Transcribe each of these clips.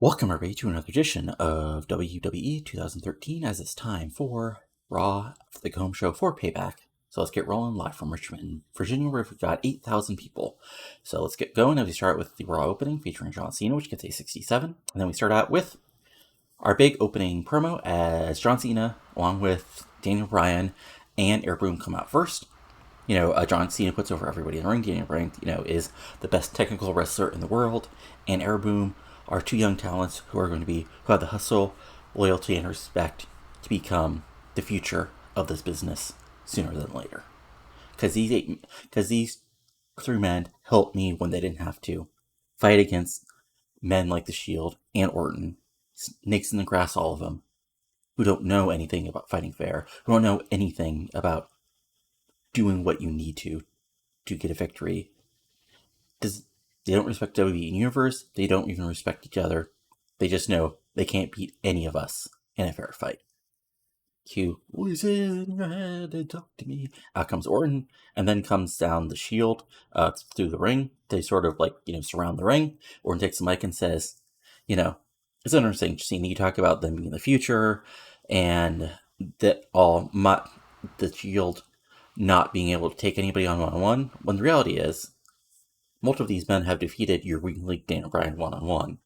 Welcome everybody to another edition of WWE 2013 as it's time for Raw for the home show for Payback. So let's get rolling live from Richmond, Virginia, where we've got 8,000 people. So let's get going as we start with the Raw opening featuring John Cena, which gets a 67. And then we start out with our big opening promo as John Cena, along with Daniel Bryan and Air Boom come out first. John Cena puts over everybody in the ring. Daniel Bryan, is the best technical wrestler in the world. And Air Boom are two young talents who have the hustle, loyalty, and respect to become the future of this business sooner than later. Because these three men helped me when they didn't have to fight against men like the Shield and Orton, snakes in the grass, all of them, who don't know anything about fighting fair, who don't know anything about doing what you need to get a victory. They don't respect WWE Universe. They don't even respect each other. They just know they can't beat any of us in a fair fight. Cue, who's in your head and talk to me? Out comes Orton, and then comes down the Shield through the ring. They sort of surround the ring. Orton takes the mic and says, it's interesting seeing you talk about them being the future and that the Shield not being able to take anybody on one-on-one, when the reality is, most of these men have defeated your weak link Daniel Bryan one-on-one.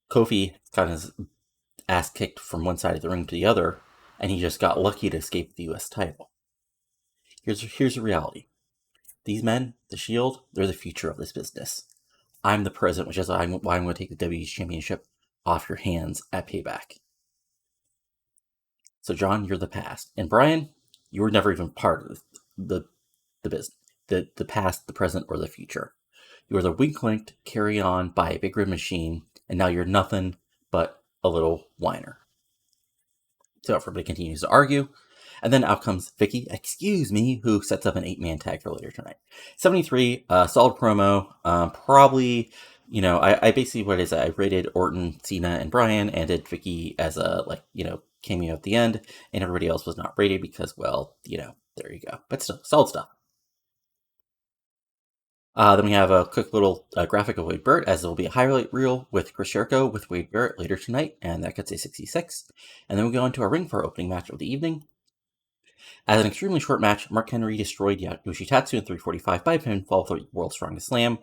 Kofi got his ass kicked from one side of the ring to the other, and he just got lucky to escape the US title. Here's the reality. These men, the Shield, they're the future of this business. I'm the present, which is why I'm going to take the WWE Championship off your hands at Payback. So John, you're the past. And Bryan, you were never even part of the business. The past, the present, or the future. You are the weak linked carry on by a big red machine, and now you're nothing but a little whiner. So everybody continues to argue, and then out comes Vicky, who sets up an 8-man tag for later tonight. 73, solid promo. Probably, I basically I rated Orton, Cena, and Bryan, and did Vicky as a cameo at the end, and everybody else was not rated because, there you go. But still, solid stuff. Then we have a quick little graphic of Wade Barrett, as there will be a highlight reel with Chris Jericho with Wade Barrett later tonight, and that gets a 66. And then we go into our ring for our opening match of the evening. As an extremely short match, Mark Henry destroyed Yoshitatsu in 345 by pinfall for the World's Strongest Slam.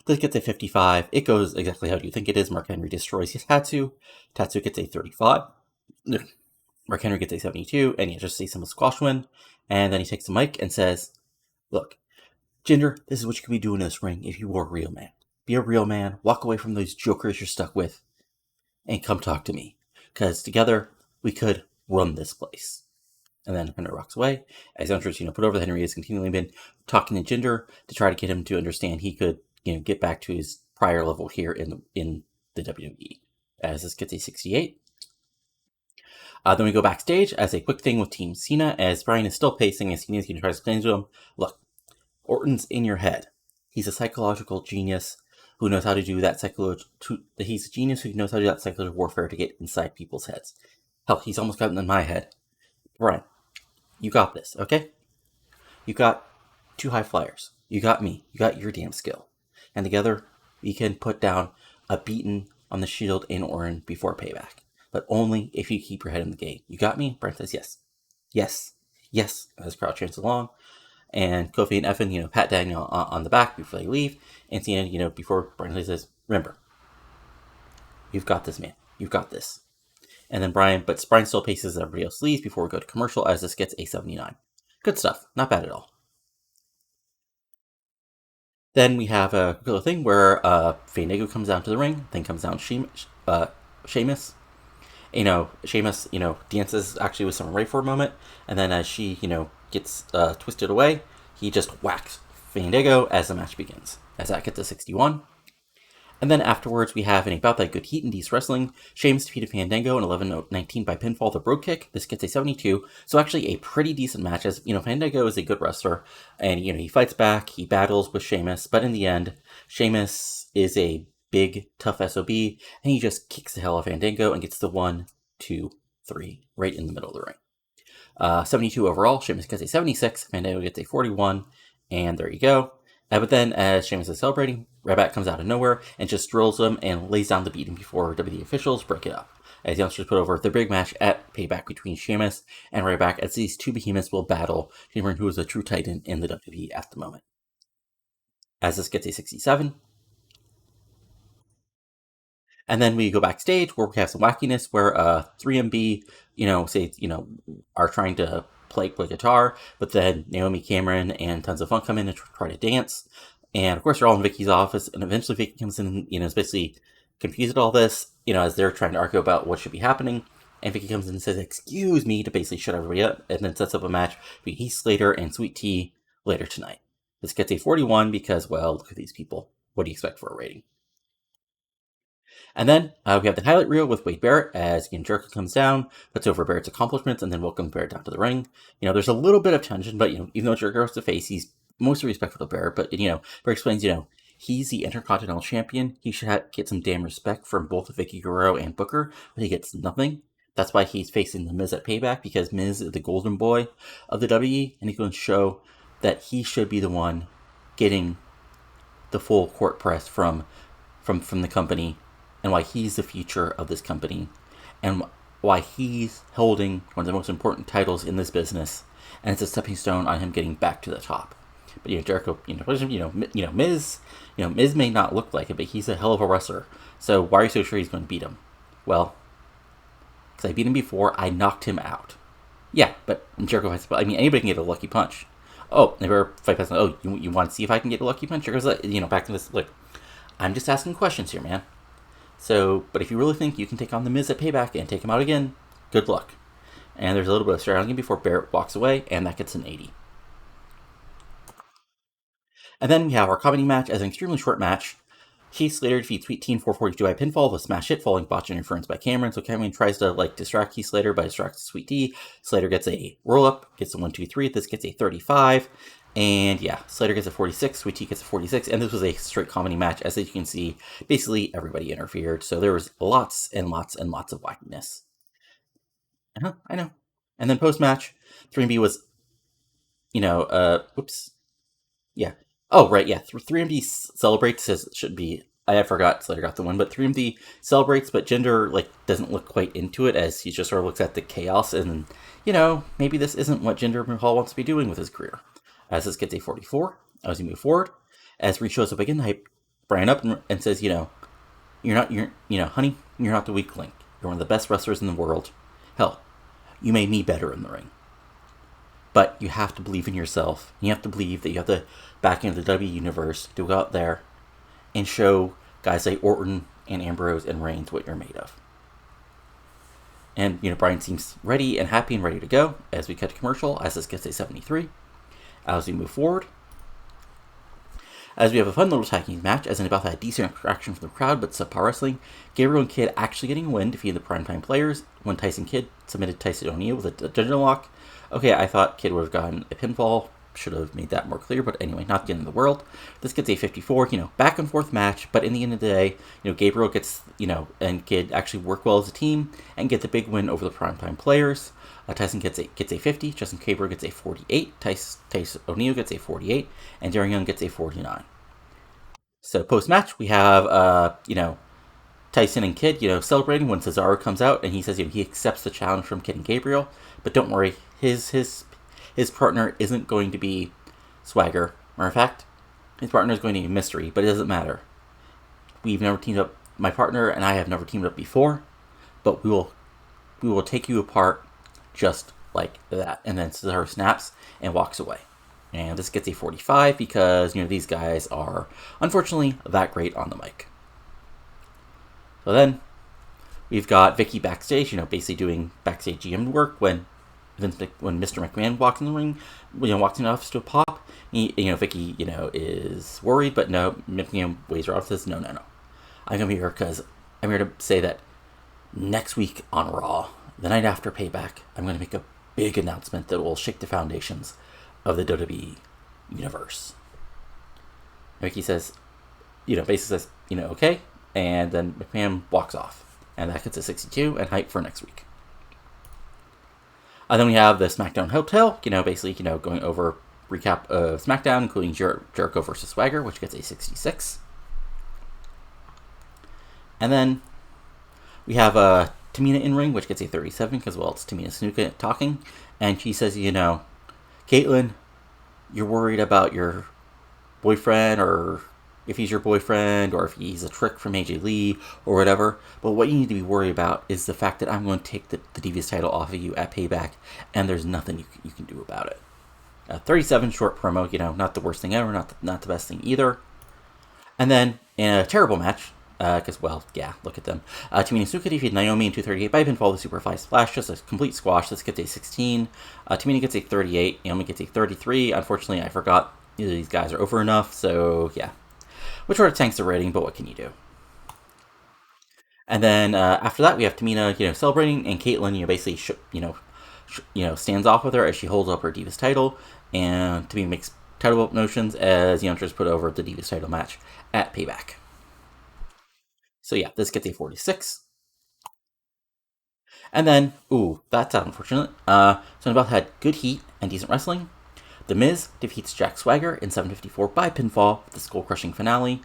This gets a 55. It goes exactly how you think it is. Mark Henry destroys Tatsu. Tatsu gets a 35. Mark Henry gets a 72, and he just sees some squash win. And then he takes the mic and says, "Look, Jinder, this is what you could be doing in this ring if you were a real man. Be a real man, walk away from those jokers you're stuck with, and come talk to me. Because together, we could run this place." And then Henry walks away. As Hunter's, put over, Henry has continually been talking to Jinder to try to get him to understand he could, get back to his prior level here in the WWE. As this gets a 68. Then we go backstage as a quick thing with Team Cena, as Bryan is still pacing, as Cena's going to try to explain to him, look, Orton's in your head. He's a psychological genius who knows how to do that he's a genius who knows how to do that psychological warfare to get inside people's heads. Hell, he's almost gotten in my head. Bryan, you got this, okay? You got two high flyers. You got me. You got your damn skill. And together, we can put down a beating on the Shield and Orton before Payback. But only if you keep your head in the game. You got me? Bryan says yes. Yes. Yes. As the crowd chants along. And Kofi and Evan, pat Daniel on the back before they leave. And Cena, before Bryan says, remember, you've got this, man. You've got this. And then Bryan still paces as everybody else leaves before we go to commercial, as this gets a 79. Good stuff. Not bad at all. Then we have a little thing where Fandango comes down to the ring, then comes down Sheamus. Sheamus, dances actually with Summer Rae for a moment, and then as she, gets twisted away, he just whacks Fandango as the match begins. As that gets to 61. And then afterwards, we have an About That Good Heat and Decent Wrestling. Sheamus defeated Fandango in 11-19 by pinfall, the Brogue Kick. This gets a 72. So actually a pretty decent match, as, Fandango is a good wrestler. And, he fights back, he battles with Sheamus. But in the end, Sheamus is a big, tough SOB. And he just kicks the hell out of Fandango and gets the 1, 2, 3 right in the middle of the ring. 72 overall. Sheamus gets a 76. Fandango gets a 41. And there you go. But then, as Sheamus is celebrating, Ryback comes out of nowhere and just drills him and lays down the beating before WWE officials break it up. As youngsters put over the big match at Payback between Sheamus and Ryback, as these two behemoths will battle to determine who is the true titan in the WWE at the moment. As this gets a 67. And then we go backstage where we have some wackiness where 3MB, are trying to play guitar, but then Naomi Cameron and Tons of Fun come in and try to dance. And of course, they're all in Vicky's office, and eventually Vicky comes in and, is basically confused at all this, as they're trying to argue about what should be happening. And Vicky comes in and says, "Excuse me," to basically shut everybody up, and then sets up a match between Heath Slater and Sweet Tea later tonight. This gets a 41 because, well, look at these people. What do you expect for a rating? And then we have the highlight reel with Wade Barrett as Jericho comes down, puts over Barrett's accomplishments, and then welcomes Barrett down to the ring. There's a little bit of tension, but even though Jericho's the face, he's mostly respectful of Barrett. But Barrett explains, he's the Intercontinental Champion. He should get some damn respect from both Vicky Guerrero and Booker, but he gets nothing. That's why he's facing the Miz at Payback, because Miz is the golden boy of the WWE, and he's going to show that he should be the one getting the full court press from the company, and why he's the future of this company, and why he's holding one of the most important titles in this business, and it's a stepping stone on him getting back to the top. But Jericho, Miz may not look like it, but he's a hell of a wrestler. So why are you so sure he's going to beat him? Well, because I beat him before, I knocked him out. Yeah, but Jericho has. Anybody can get a lucky punch. Oh, never fight past. Oh, you want to see if I can get a lucky punch? Jericho's back to this. Look, I'm just asking questions here, man. So, but if you really think you can take on the Miz at Payback and take him out again, good luck. And there's a little bit of strategy before Barrett walks away, and that gets an 80. And then we have our comedy match as an extremely short match. Heath Slater defeats Sweet Tea 442 by pinfall with smash hit following botch interference by Cameron. So Cameron tries to distract Heath Slater by distracting Sweet Tea. Slater gets a roll up, gets a 1-2-3. This gets a 35. And yeah, Slater gets a 46, Sweet Tea gets a 46, and this was a straight comedy match. As you can see, basically everybody interfered, so there was lots and lots and lots of wackiness. I know. And then post-match, 3MB was, oops. Yeah. Oh, right, yeah. 3MB celebrates, should be, I forgot Slater got the one, but 3MB celebrates, but Jinder, doesn't look quite into it, as he just sort of looks at the chaos, and, maybe this isn't what Jinder Mahal wants to be doing with his career. As this gets a 44, as we move forward, as Reed shows up again, hype Bryan up and says, honey, you're not the weak link. You're one of the best wrestlers in the world. Hell, you made me better in the ring. But you have to believe in yourself. You have to believe that you have to back into the W universe to go out there and show guys like Orton and Ambrose and Reigns what you're made of. And, Bryan seems ready and happy and ready to go as we cut to commercial, as this gets a 73. As we move forward, as we have a fun little tag team match, as in about that decent reaction from the crowd, but subpar wrestling. Gabriel and Kidd actually getting a win, defeating the primetime players, when Tyson Kidd submitted Tyson O'Neill with a dungeon lock. Okay, I thought Kidd would have gotten a pinfall. Should have made that more clear, but anyway, not the end of the world. This gets a 54, back and forth match, but in the end of the day, Gabriel gets, and Kidd actually work well as a team and get the big win over the primetime players. Tyson gets a 50, Justin Gabriel gets a 48, Tyson O'Neill gets a 48, and Darren Young gets a 49. So post-match, we have, Tyson and Kidd, celebrating when Cesaro comes out, and he says, he accepts the challenge from Kidd and Gabriel, but don't worry, his partner isn't going to be Swagger. Matter of fact, his partner is going to be Mystery, but it doesn't matter. We've never teamed up, my partner and I have never teamed up before, but we will take you apart just like that. And then Cesaro snaps and walks away. And this gets a 45 because, these guys are unfortunately that great on the mic. So then we've got Vicky backstage, basically doing backstage GM work when Mr. McMahon walks in the ring, walks in the office to a pop. Vicky, is worried, but no, McMahon waves her off and says, no. I'm going to be here because I'm here to say that next week on Raw, the night after Payback, I'm going to make a big announcement that will shake the foundations of the WWE universe. Vicky says, basically says, okay, and then McMahon walks off, and that gets a 62 and hype for next week. And then we have the SmackDown Hotel, basically, going over recap of SmackDown, including Jericho versus Swagger, which gets a 66. And then we have Tamina in ring, which gets a 37, because, well, it's Tamina Snuka talking. And she says, Caitlyn, you're worried about your boyfriend, or if he's your boyfriend, or if he's a trick from AJ Lee, or whatever. But what you need to be worried about is the fact that I'm going to take the Divas title off of you at Payback, and there's nothing you can do about it. 37 short promo, not the worst thing ever, not the best thing either. And then in a terrible match, because, look at them. Tamina Snuka defeated Naomi in 238 by pinfall with Superfly Splash, just a complete squash. This gets a 16. Tamina gets a 38. Naomi gets a 33. Unfortunately, I forgot either of these guys are over enough, so yeah. Which sort of tanks the rating, but what can you do? And then after that, we have Tamina, celebrating, and Caitlyn, basically, stands off with her as she holds up her Divas title, and Tamina makes title up notions as the Youngsters put over the Divas title match at Payback. So yeah, this gets a 46. And then, that's unfortunate. So both had good heat and decent wrestling. The Miz defeats Jack Swagger in 754 by pinfall with the skull-crushing finale.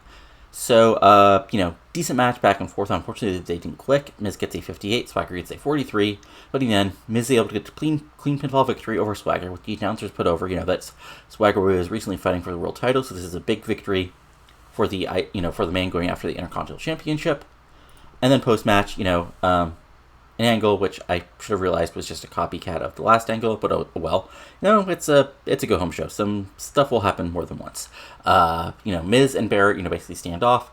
So, decent match back and forth. Unfortunately, they didn't click. Miz gets a 58, Swagger gets a 43. But in the end, Miz is able to get a clean pinfall victory over Swagger, with the announcers put over, that Swagger was recently fighting for the world title, so this is a big victory for the man going after the Intercontinental Championship. And then post-match, an angle which I should have realized was just a copycat of the last angle, but oh well. It's a go-home show. Some stuff will happen more than once. Miz and Barrett, basically stand off.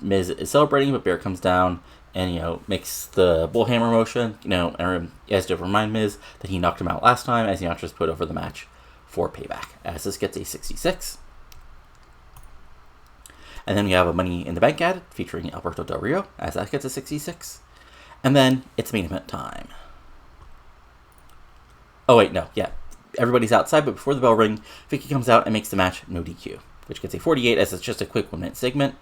Miz is celebrating, but Barrett comes down and, makes the bullhammer motion, and as to remind Miz that he knocked him out last time, as the announcers put over the match for Payback. As this gets a 66. And then we have a Money in the Bank ad featuring Alberto Del Rio, as that gets a 66. And then it's main event time. Oh, wait, no, yeah. Everybody's outside, but before the bell ring, Vicky comes out and makes the match no DQ, which gets a 48, as it's just a quick 1-minute segment.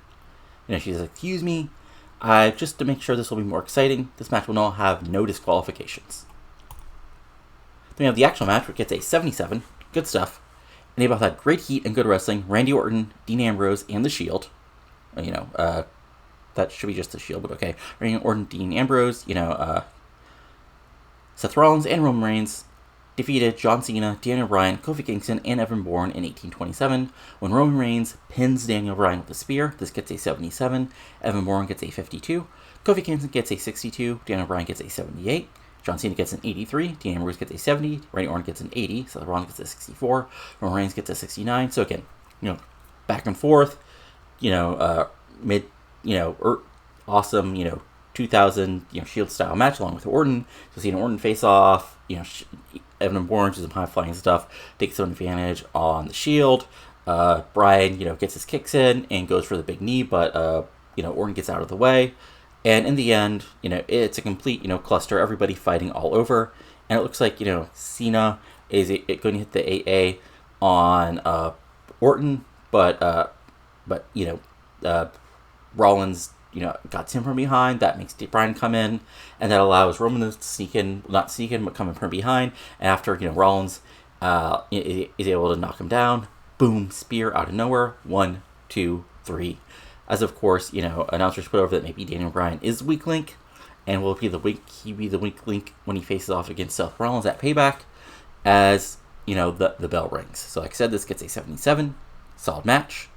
She's like, excuse me, just to make sure this will be more exciting, this match will now have no disqualifications. Then we have the actual match, which gets a 77. Good stuff. And they both had great heat and good wrestling. Randy Orton, Dean Ambrose, and The Shield. That should be just The Shield, but okay. Randy Orton, Dean Ambrose, Seth Rollins, and Roman Reigns defeated John Cena, Daniel Bryan, Kofi Kingston, and Evan Bourne in 1827. When Roman Reigns pins Daniel Bryan with a spear, this gets a 77. Evan Bourne gets a 52. Kofi Kingston gets a 62. Daniel Bryan gets a 78. John Cena gets an 83. Dean Ambrose gets a 70. Randy Orton gets an 80. Seth Rollins gets a 64. Roman Reigns gets a 69. So again, back and forth, awesome, 2000, Shield style match along with Orton. So seeing Orton face off, Evan Bourne, some high flying stuff, takes some advantage on the Shield. Bryan, gets his kicks in and goes for the big knee, but Orton gets out of the way. And in the end, it's a complete, cluster, everybody fighting all over. And it looks like, Cena is going to hit the AA on Orton, but Rollins, got him from behind. That makes Bryan come in, and that allows Roman to sneak in, not sneak in, but come in from behind. And after, Rollins is able to knock him down, boom, spear out of nowhere, 1, 2, 3. As of course, announcers put over that maybe Daniel Bryan is the weak link, and will be the weak link when he faces off against Seth Rollins at Payback, as the bell rings. So like I said, this gets a 77, solid match.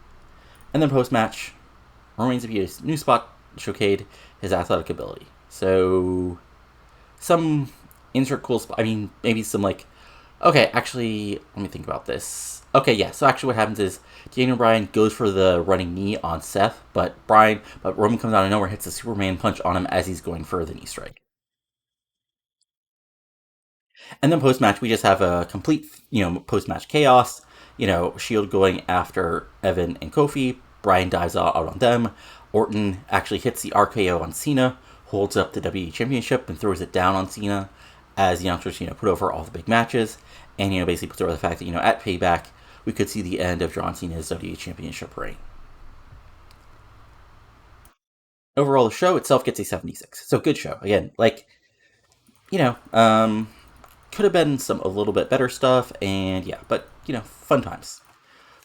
And then post match, Roman Reigns defeated his new spot, showcased his athletic ability. So some insert cool spot. I mean, maybe some okay, actually, let me think about this. Okay, yeah, so actually what happens is Daniel Bryan goes for the running knee on Seth, but Roman comes out of nowhere, hits a Superman punch on him as he's going for the knee strike. And then post-match, we just have a complete, post-match chaos. Shield going after Evan and Kofi. Bryan dives out on them. Orton actually hits the RKO on Cena, holds up the WWE Championship and throws it down on Cena as the announcers, put over all the big matches. And, basically puts over the fact that, at Payback, we could see the end of John Cena's WWE Championship reign. Overall, the show itself gets a 76. So good show. Again, could have been a little bit better stuff, and yeah, but fun times.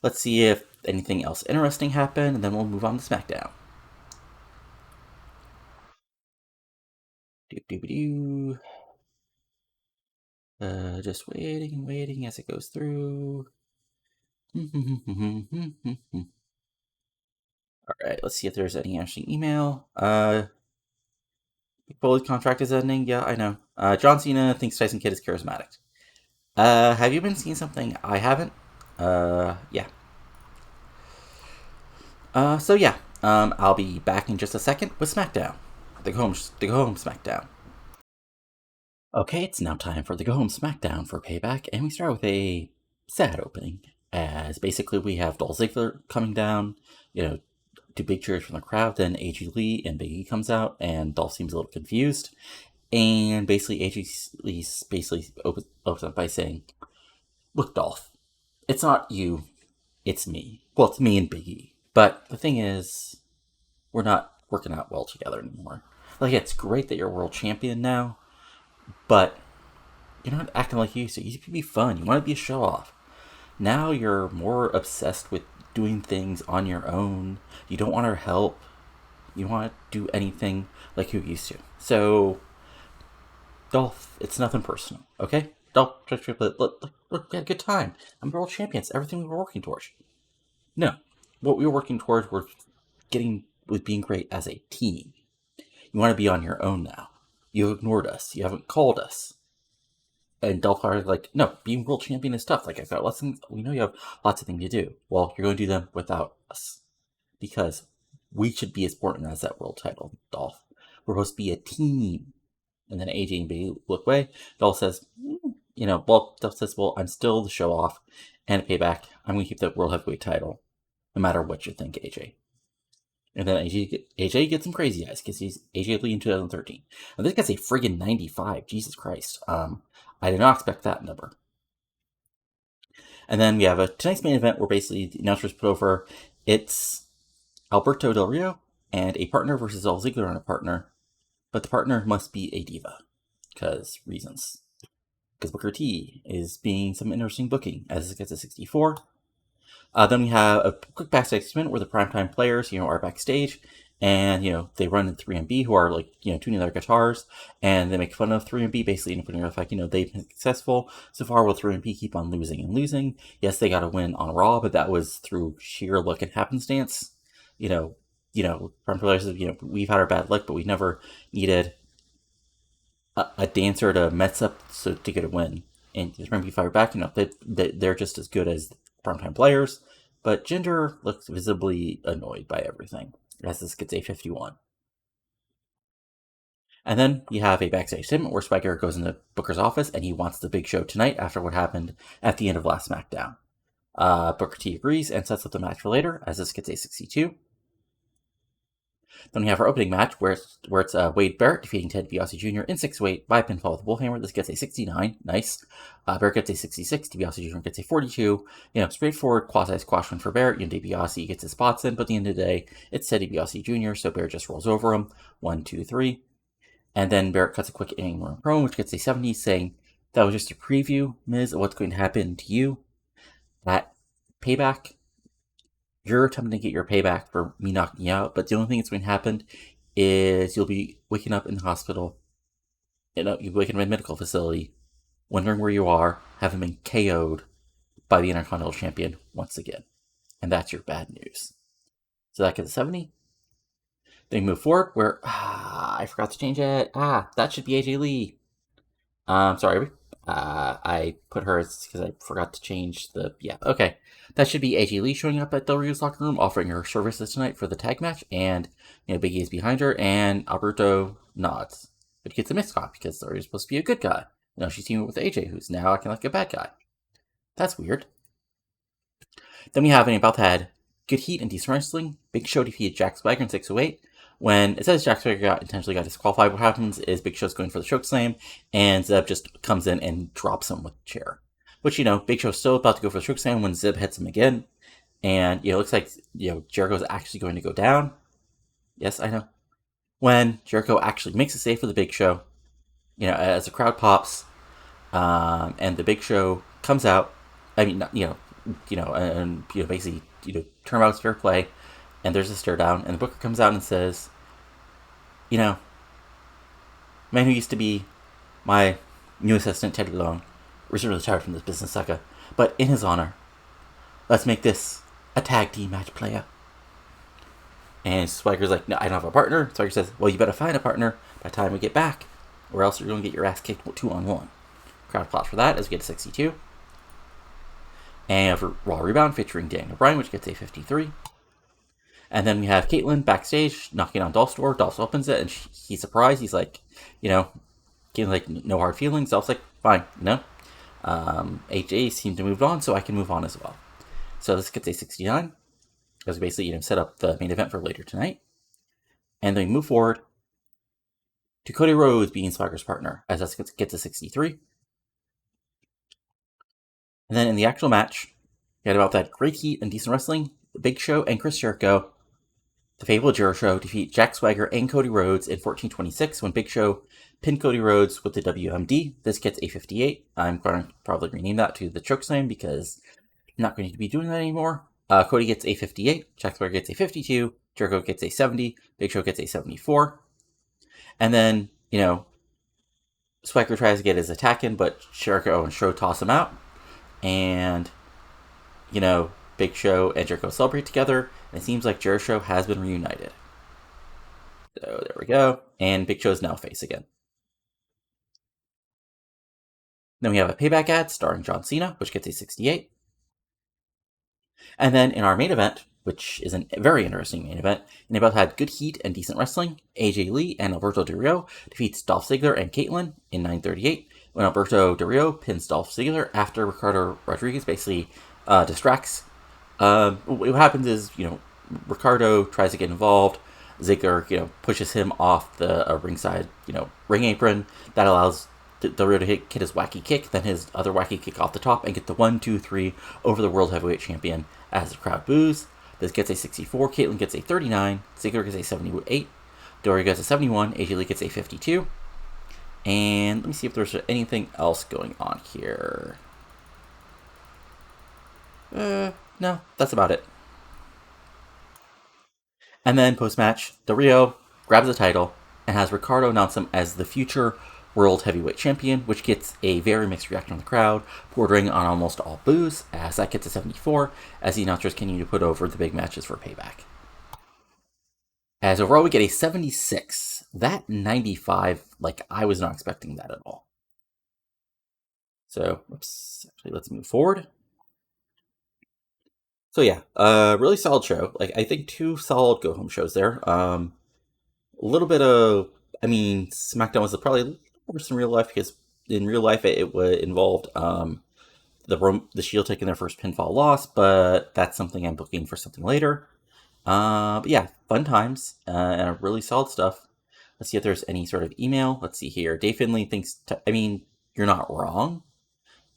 Let's see if anything else interesting happened, and then we'll move on to SmackDown. Just waiting and waiting as it goes through. Alright, let's see if there's any interesting email. Foley's contract is ending. Yeah, I know. John Cena thinks Tyson Kidd is charismatic. Have you been seeing something I haven't? Yeah. So yeah. I'll be back in just a second with SmackDown. The go home SmackDown. Okay, it's now time for the go home SmackDown for Payback, and we start with a sad opening. As basically we have Dolph Ziggler coming down, do big cheers from the crowd. Then AJ Lee and Big E comes out, and Dolph seems a little confused. And basically, AJ Lee opens up by saying, "Look, Dolph, it's not you, it's me. Well, it's me and Big E. But the thing is, we're not working out well together anymore. Like, it's great that you're world champion now, but you're not acting like you used to. You used to be fun. You want to be a show off. Now you're more obsessed with doing things on your own. You don't want our help. You want to do anything like you used to. So, Dolph, it's nothing personal, okay? Dolph, look, we had a good time. I'm world champion. It's everything we were working towards. No, what we were working towards was being great as a team. You want to be on your own now. You ignored us. You haven't called us. And Dolph Ziggler like, no, being world champion is tough. Like, I've got lots of things. We know you have lots of things to do. Well, you're going to do them without us. Because we should be as important as that world title, Dolph. We're supposed to be a team. And then AJ and B look away. Dolph says, Dolph says, well, I'm still the show off. And Payback, I'm going to keep the world heavyweight title. No matter what you think, AJ. And then AJ gets some crazy eyes because he's AJ Lee in 2013. And this guy's a friggin' 95. Jesus Christ. I did not expect that number. And then we have tonight's main event where basically the announcers put over it's Alberto Del Rio and a partner versus Dolph Ziggler and a partner. But the partner must be a diva. Because reasons. Because Booker T is being some interesting booking as it gets to 64. Then we have a quick backstage segment where the primetime players, are backstage, and, they run in 3MB, who are, tuning their guitars, and they make fun of 3MB, basically putting the fact, they've been successful. So far, will 3MB keep on losing and losing? Yes, they got a win on Raw, but that was through sheer luck and happenstance. Primetime players, we've had our bad luck, but we've never needed a dancer to mess up to get a win. And 3MB fire back, they're just as good as primetime players, but Jinder looks visibly annoyed by everything as this gets a 51. And then you have a backstage segment where Spiker goes into Booker's office and he wants the big show tonight after what happened at the end of last SmackDown. Booker T agrees and sets up the match for later as this gets a 62. Then we have our opening match where it's Wade Barrett defeating Ted DiBiase Jr. in 6-weight by pinfall with a bullhammer. This gets a 69. Nice. Barrett gets a 66. DiBiase Jr. gets a 42. Straightforward quasi-squash win for Barrett. DiBiase gets his spots in, but at the end of the day, it's Ted DiBiase Jr., so Barrett just rolls over him. 1, 2, 3. And then Barrett cuts a quick inning room promo, which gets a 70, saying, that was just a preview, Miz, of what's going to happen to you at Payback. You're attempting to get your payback for me knocking you out, but the only thing that's going to happen is you'll be waking up in the hospital, you'll wake up in a medical facility, wondering where you are, having been KO'd by the Intercontinental Champion once again. And that's your bad news. So that gets a 70. Then we move forward where, I forgot to change it. That should be AJ Lee. Sorry. I put her because I forgot to change okay. That should be AJ Lee showing up at Del Rio's locker room, offering her services tonight for the tag match, and, Big E is behind her, and Alberto nods. But gets a miscop because Del Rio's supposed to be a good guy. She's teaming with AJ, who's now acting like a bad guy. That's weird. Then we have an About That good heat and decent wrestling. Big Show defeated Jack Swagger in 608. When it says Jack Swagger intentionally got disqualified, what happens is Big Show's going for the choke slam, and Zeb just comes in and drops him with a chair. Which, Big Show's still about to go for the choke slam when Zeb hits him again. And, it looks like, Jericho's actually going to go down. Yes, I know. When Jericho actually makes a save for the Big Show, as the crowd pops, and the Big Show comes out. I mean, basically, turnabout's fair play, and there's a stare down, and the Booker comes out and says, you know, man who used to be my new assistant, Teddy Long, recently retired from this business sucker, but in his honor, let's make this a tag team match, player. And Swagger's like, no, I don't have a partner. Swagger says, well, you better find a partner by the time we get back, or else you're going to get your ass kicked 2-on-1. Crowd applause for that as we get to 62. And for Raw Rebound featuring Daniel Bryan, which gets a 53. And then we have Caitlyn backstage knocking on Dolph's door. Dolph opens it, and he's surprised. He's like, Caitlyn's like, no hard feelings. Dolph's like, fine, AJ seemed to move on, so I can move on as well. So this gets a 69. As we basically, set up the main event for later tonight. And then we move forward to Cody Rhodes being Swagger's partner, as that gets a 63. And then in the actual match, we had about that great heat and decent wrestling. The Big Show and Chris Jericho, the Fable Jericho, defeat Jack Swagger and Cody Rhodes in 1426 when Big Show pinned Cody Rhodes with the WMD. This gets a 58. I'm going to probably rename that to the Chokeslam because I'm not going to be doing that anymore. Cody gets a 58, Jack Swagger gets a 52, Jericho gets a 70, Big Show gets a 74. And then, Swagger tries to get his attack in, but Jericho and Show toss him out. And, Big Show and Jericho celebrate together, and it seems like Jericho has been reunited. So there we go. And Big Show's now face again. Then we have a Payback ad starring John Cena, which gets a 68. And then in our main event, which is a very interesting main event, and they both had good heat and decent wrestling, AJ Lee and Alberto Del Rio defeats Dolph Ziggler and Caitlyn in 9:38 when Alberto Del Rio pins Dolph Ziggler after Ricardo Rodriguez basically distracts. What happens is, Ricardo tries to get involved. Ziggler, pushes him off the ringside, ring apron. That allows Del Rio to hit his wacky kick, then his other wacky kick off the top, and get the 1-2-3 over the World Heavyweight Champion as the crowd boos. This gets a 64, Caitlyn gets a 39, Ziggler gets a 78, Del Rio gets a 71, AJ Lee gets a 52. And let me see if there's anything else going on here. No, that's about it. And then post-match, Del Rio grabs the title and has Ricardo announce him as the future World Heavyweight Champion, which gets a very mixed reaction from the crowd, bordering on almost all boos, as that gets a 74, as the announcers continue to put over the big matches for Payback. As overall, we get a 76. That 95, I was not expecting that at all. So, let's move forward. So yeah, really solid show. I think 2 solid go-home shows there. A little bit of, SmackDown was probably a little worse in real life because in real life it involved the Shield taking their first pinfall loss, but that's something I'm booking for something later. But yeah, fun times and really solid stuff. Let's see if there's any sort of email. Let's see here. Dave Finley thinks, you're not wrong.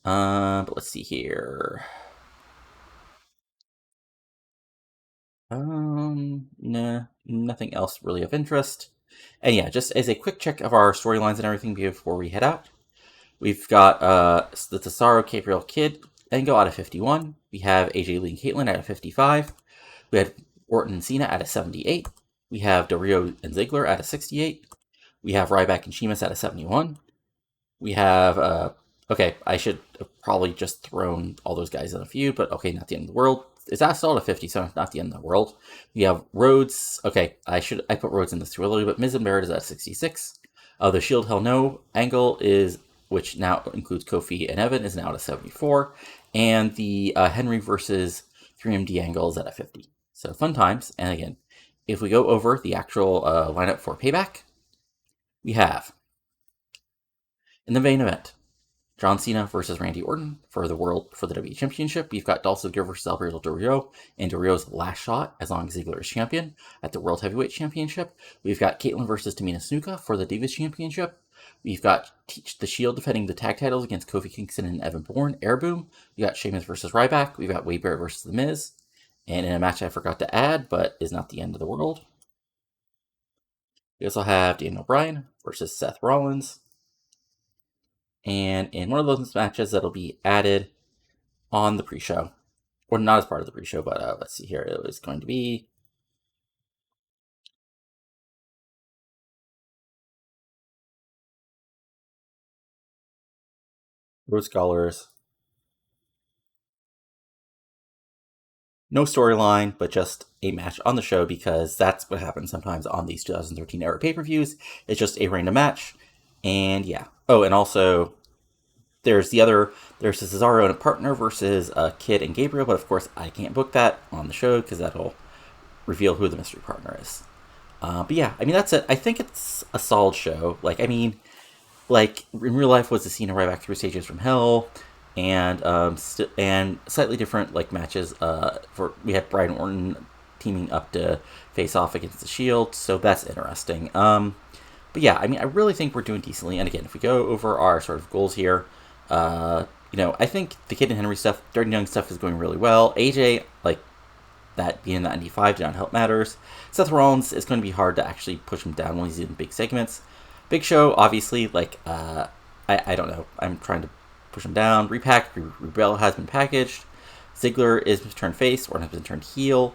But let's see here. Nah, nothing else really of interest. And yeah, just as a quick check of our storylines and everything before we head out, we've got the Cesaro Gabriel Kidd angle out of 51. We have AJ Lee and Caitlyn at a 55. We had Orton and Cena at a 78. We have Del Rio and Ziggler at a 68. We have Ryback and Sheamus at a 71. We have, okay, I should have probably just thrown all those guys in a feud, but okay, not the end of the world. Is that still at a 50, so not the end of the world. We have Rhodes. Okay, I put Rhodes in this too early, but Miz and Barrett is at 66. The Shield Hell No angle is, which now includes Kofi and Evan, is now at a 74. And the Henry versus 3MD angle is at a 50. So fun times. And again, if we go over the actual lineup for Payback, we have in the main event, John Cena versus Randy Orton for the WWE Championship. We've got Dolph Ziggler versus Alberto Del Rio and Del Rio's last shot as long as Ziggler is champion at the World Heavyweight Championship. We've got Caitlyn versus Tamina Snuka for the Divas Championship. We've got the Shield defending the tag titles against Kofi Kingston and Evan Bourne, Air Boom. We got Sheamus versus Ryback. We've got Wade Barrett versus The Miz. And in a match I forgot to add, but is not the end of the world, we also have Daniel Bryan versus Seth Rollins. And in one of those matches that'll be added on the pre-show, or not as part of the pre-show, but let's see here. It was going to be Rhodes Scholars. No storyline, but just a match on the show, because that's what happens sometimes on these 2013 era pay-per-views. It's just a random match. And yeah. Oh, and also there's the Cesaro and a partner versus Kidd and Gabriel, but of course I can't book that on the show because that'll reveal who the mystery partner is. But yeah, I mean, that's it. I think it's a solid show. Like in real life was the Cena right back through stages from hell, and and slightly different like matches. We had Bryan Orton teaming up to face off against the Shield, so that's interesting. But yeah, I mean, I really think we're doing decently. And again, if we go over our sort of goals here, I think the Kidd and Henry stuff, Dirty Young stuff is going really well. AJ, like, that being in the 95 did not help matters. Seth Rollins is going to be hard to actually push him down when he's in big segments. Big Show, obviously, like, I don't know. I'm trying to push him down. Rebel has been packaged. Ziggler is turned face, or has been turned heel.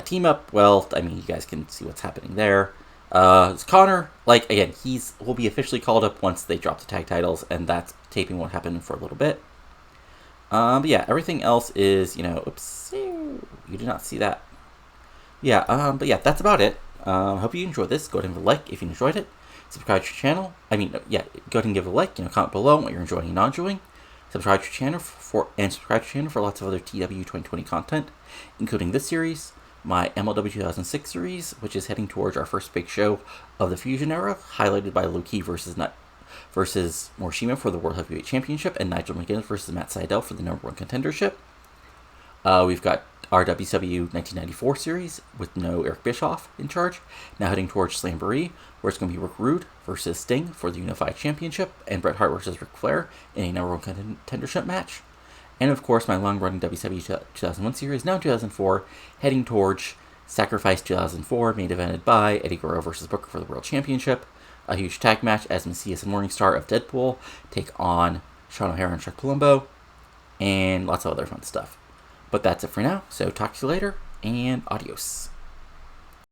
Team Up, well, I mean, you guys can see what's happening there. Connor, like, again, will be officially called up once they drop the tag titles, and that's taping won't happen for a little bit. But yeah, everything else is, oops, you did not see that. Yeah, but yeah, that's about it. Hope you enjoyed this. Go ahead and give a like if you enjoyed it. Subscribe to your channel. Go ahead and give a like. Comment below what you're enjoying and not enjoying. Subscribe to your channel for lots of other TEW 2020 content, including this series, my MLW 2006 series, which is heading towards our first big show of the Fusion era, highlighted by Low Ki versus Morishima for the World Heavyweight Championship, and Nigel McGuinness versus Matt Sydal for the #1 contendership. We've got our WCW 1994 series with no Eric Bischoff in charge, now heading towards Slamboree, where it's going to be Rick Rude versus Sting for the Unified Championship, and Bret Hart versus Ric Flair in a #1 contendership match. And of course, my long-running WCW 2001 series, now 2004, heading towards Sacrifice 2004, main evented by Eddie Guerrero versus Booker for the World Championship. A huge tag match as Macias and Morningstar of Deadpool take on Sean O'Hara and Chuck Palumbo, and lots of other fun stuff. But that's it for now, so talk to you later, and adios.